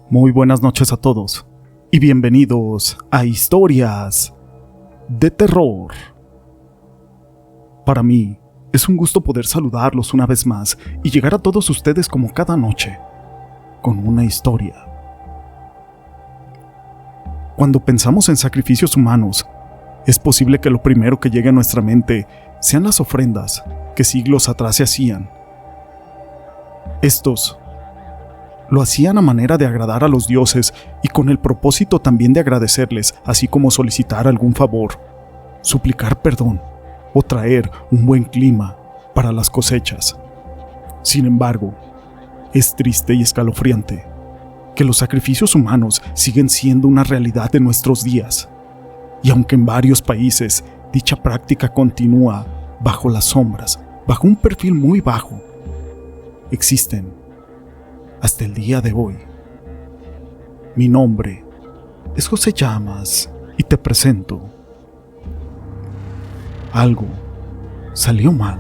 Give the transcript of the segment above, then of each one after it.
Muy buenas noches a todos y bienvenidos a Historias de Terror. Para mí es un gusto poder saludarlos una vez más y llegar a todos ustedes como cada noche, con una historia. Cuando pensamos en sacrificios humanos, es posible que lo primero que llegue a nuestra mente sean las ofrendas que siglos atrás se hacían. Estos lo hacían a manera de agradar a los dioses y con el propósito también de agradecerles, así como solicitar algún favor, suplicar perdón o traer un buen clima para las cosechas. Sin embargo, es triste y escalofriante que los sacrificios humanos siguen siendo una realidad de nuestros días. Y aunque en varios países dicha práctica continúa bajo las sombras, bajo un perfil muy bajo, existen hasta el día de hoy. Mi nombre es José Llamas y te presento Algo salió mal.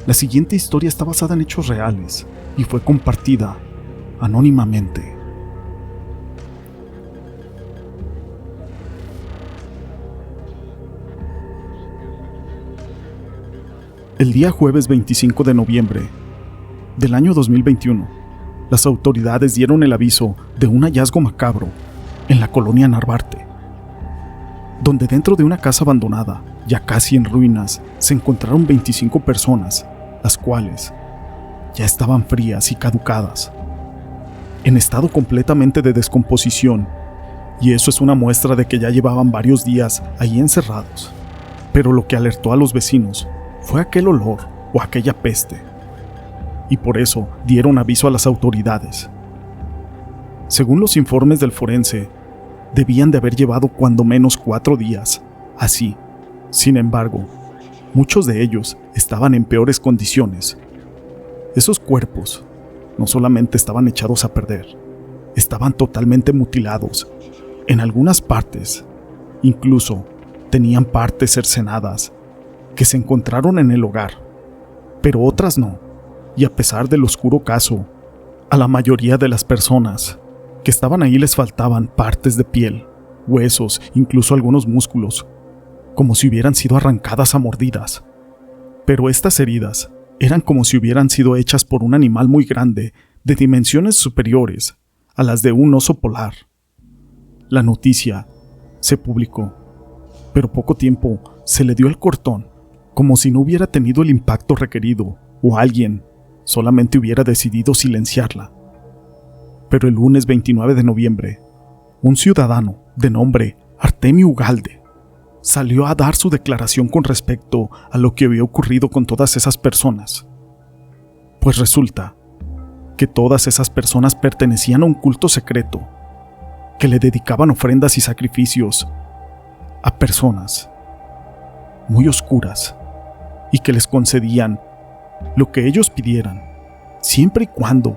La siguiente historia está basada en hechos reales y fue compartida anónimamente. El día jueves 25 de noviembre del año 2021, las autoridades dieron el aviso de un hallazgo macabro en la colonia Narvarte, donde dentro de una casa abandonada, ya casi en ruinas, se encontraron 25 personas, las cuales ya estaban frías y caducadas, en estado completamente de descomposición, y eso es una muestra de que ya llevaban varios días ahí encerrados. Pero lo que alertó a los vecinos fue aquel olor o aquella peste, y por eso dieron aviso a las autoridades. Según los informes del forense, debían de haber llevado cuando menos 4 días así. Sin embargo, muchos de ellos estaban en peores condiciones. Esos cuerpos no solamente estaban echados a perder, estaban totalmente mutilados. En algunas partes, incluso tenían partes cercenadas que se encontraron en el hogar, pero otras no. Y a pesar del oscuro caso, a la mayoría de las personas que estaban ahí les faltaban partes de piel, huesos, incluso algunos músculos, como si hubieran sido arrancadas a mordidas. Pero estas heridas eran como si hubieran sido hechas por un animal muy grande, de dimensiones superiores a las de un oso polar. La noticia se publicó, pero poco tiempo se le dio el cortón, como si no hubiera tenido el impacto requerido o alguien solamente hubiera decidido silenciarla. Pero el lunes 29 de noviembre, un ciudadano de nombre Artemio Ugalde salió a dar su declaración con respecto a lo que había ocurrido con todas esas personas. Pues resulta que todas esas personas pertenecían a un culto secreto, que le dedicaban ofrendas y sacrificios a personas muy oscuras y que les concedían lo que ellos pidieran, siempre y cuando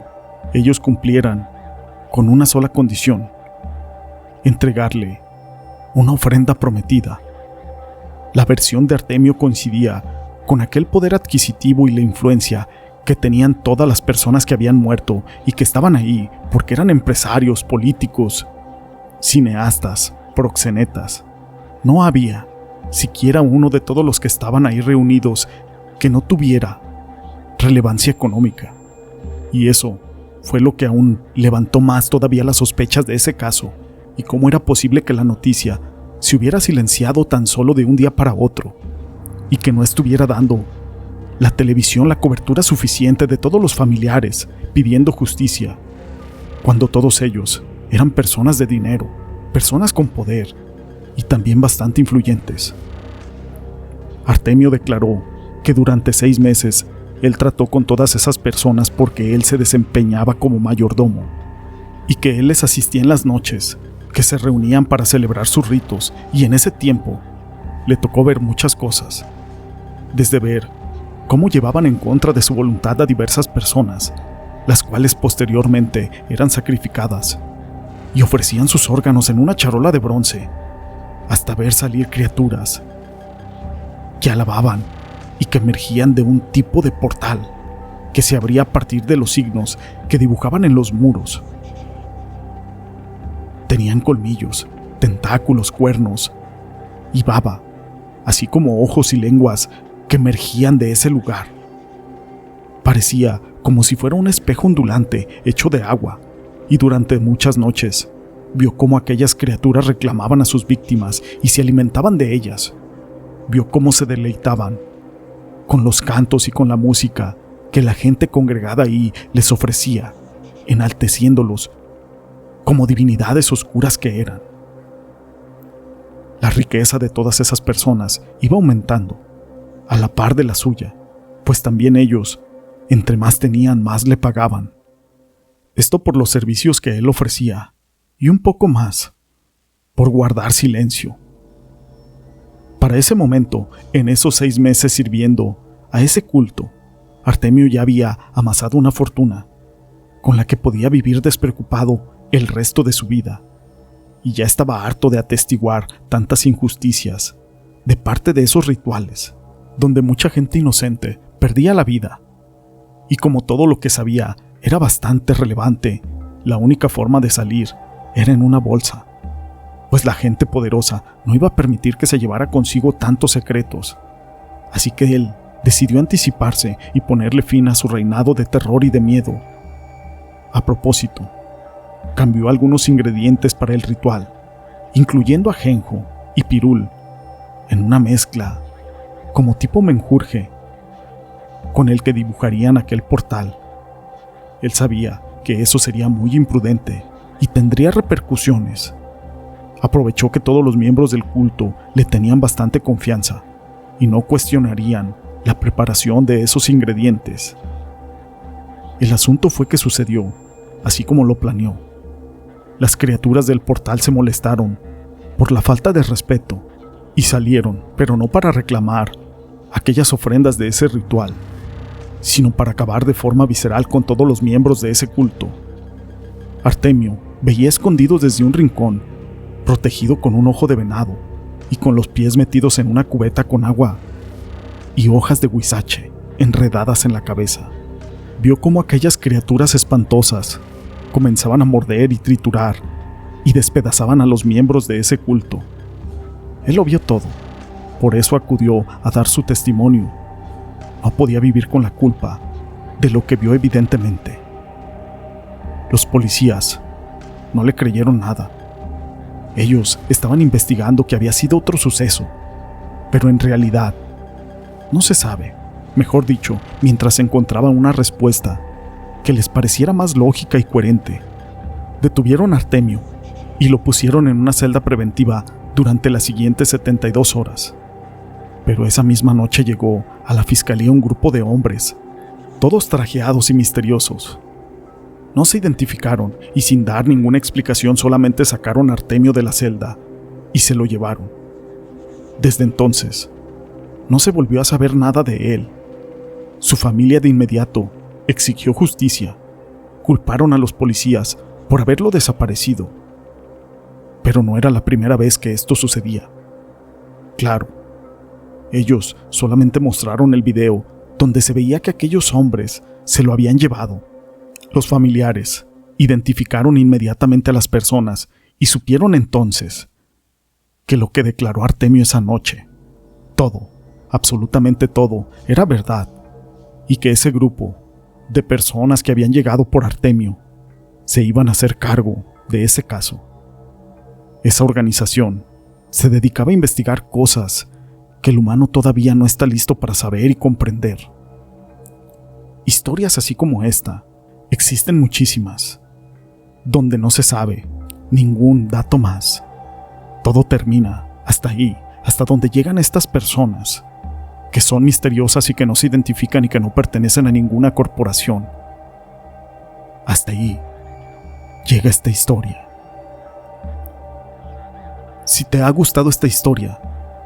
ellos cumplieran con una sola condición: entregarle una ofrenda prometida. La versión de Artemio coincidía con aquel poder adquisitivo y la influencia que tenían todas las personas que habían muerto y que estaban ahí porque eran empresarios, políticos, cineastas, proxenetas. No había siquiera uno de todos los que estaban ahí reunidos que no tuviera relevancia económica, y eso fue lo que aún levantó más todavía las sospechas de ese caso y cómo era posible que la noticia se hubiera silenciado tan solo de un día para otro y que no estuviera dando la televisión la cobertura suficiente de todos los familiares pidiendo justicia, cuando todos ellos eran personas de dinero, personas con poder y también bastante influyentes. Artemio declaró que durante 6 meses él trató con todas esas personas porque él se desempeñaba como mayordomo y que él les asistía en las noches, que se reunían para celebrar sus ritos, y en ese tiempo le tocó ver muchas cosas, desde ver cómo llevaban en contra de su voluntad a diversas personas, las cuales posteriormente eran sacrificadas y ofrecían sus órganos en una charola de bronce, hasta ver salir criaturas que alababan y que emergían de un tipo de portal que se abría a partir de los signos que dibujaban en los muros. Tenían colmillos, tentáculos, cuernos y baba, así como ojos y lenguas que emergían de ese lugar. Parecía como si fuera un espejo ondulante hecho de agua, y durante muchas noches vio cómo aquellas criaturas reclamaban a sus víctimas y se alimentaban de ellas. Vio cómo se deleitaban con los cantos y con la música que la gente congregada ahí les ofrecía, enalteciéndolos como divinidades oscuras que eran. La riqueza de todas esas personas iba aumentando, a la par de la suya, pues también ellos, entre más tenían, más le pagaban. Esto por los servicios que él ofrecía, y un poco más, por guardar silencio. Para ese momento, en esos 6 meses sirviendo a ese culto, Artemio ya había amasado una fortuna, con la que podía vivir despreocupado el resto de su vida, y ya estaba harto de atestiguar tantas injusticias de parte de esos rituales, donde mucha gente inocente perdía la vida. Y como todo lo que sabía era bastante relevante, la única forma de salir era en una bolsa, pues la gente poderosa no iba a permitir que se llevara consigo tantos secretos. Así que él decidió anticiparse y ponerle fin a su reinado de terror y de miedo. A propósito, cambió algunos ingredientes para el ritual, incluyendo ajenjo y pirul, en una mezcla como tipo menjurje, con el que dibujarían aquel portal. Él sabía que eso sería muy imprudente y tendría repercusiones. Aprovechó que todos los miembros del culto le tenían bastante confianza y no cuestionarían la preparación de esos ingredientes. El asunto fue que sucedió así como lo planeó. Las criaturas del portal se molestaron por la falta de respeto y salieron, pero no para reclamar aquellas ofrendas de ese ritual, sino para acabar de forma visceral con todos los miembros de ese culto. Artemio veía escondido desde un rincón, protegido con un ojo de venado y con los pies metidos en una cubeta con agua y hojas de huizache enredadas en la cabeza. Vio cómo aquellas criaturas espantosas comenzaban a morder y triturar y despedazaban a los miembros de ese culto. Él lo vio todo, por eso acudió a dar su testimonio. No podía vivir con la culpa de lo que vio evidentemente. Los policías no le creyeron nada. Ellos estaban investigando que había sido otro suceso, pero en realidad no se sabe, mejor dicho, mientras encontraban una respuesta que les pareciera más lógica y coherente. Detuvieron a Artemio y lo pusieron en una celda preventiva durante las siguientes 72 horas. Pero esa misma noche llegó a la fiscalía un grupo de hombres, todos trajeados y misteriosos. No se identificaron y sin dar ninguna explicación solamente sacaron a Artemio de la celda y se lo llevaron. Desde entonces, no se volvió a saber nada de él. Su familia de inmediato exigió justicia. Culparon a los policías por haberlo desaparecido. Pero no era la primera vez que esto sucedía. Claro, ellos solamente mostraron el video donde se veía que aquellos hombres se lo habían llevado. Los familiares identificaron inmediatamente a las personas y supieron entonces que lo que declaró Artemio esa noche, todo, absolutamente todo, era verdad, y que ese grupo de personas que habían llegado por Artemio se iban a hacer cargo de ese caso. Esa organización se dedicaba a investigar cosas que el humano todavía no está listo para saber y comprender. Historias así como esta existen muchísimas, donde no se sabe ningún dato más. Todo termina hasta ahí, hasta donde llegan estas personas, que son misteriosas y que no se identifican y que no pertenecen a ninguna corporación. Hasta ahí llega esta historia. Si te ha gustado esta historia,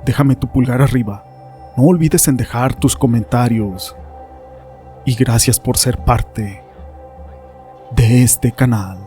déjame tu pulgar arriba. No olvides en dejar tus comentarios. Y gracias por ser parte de este canal.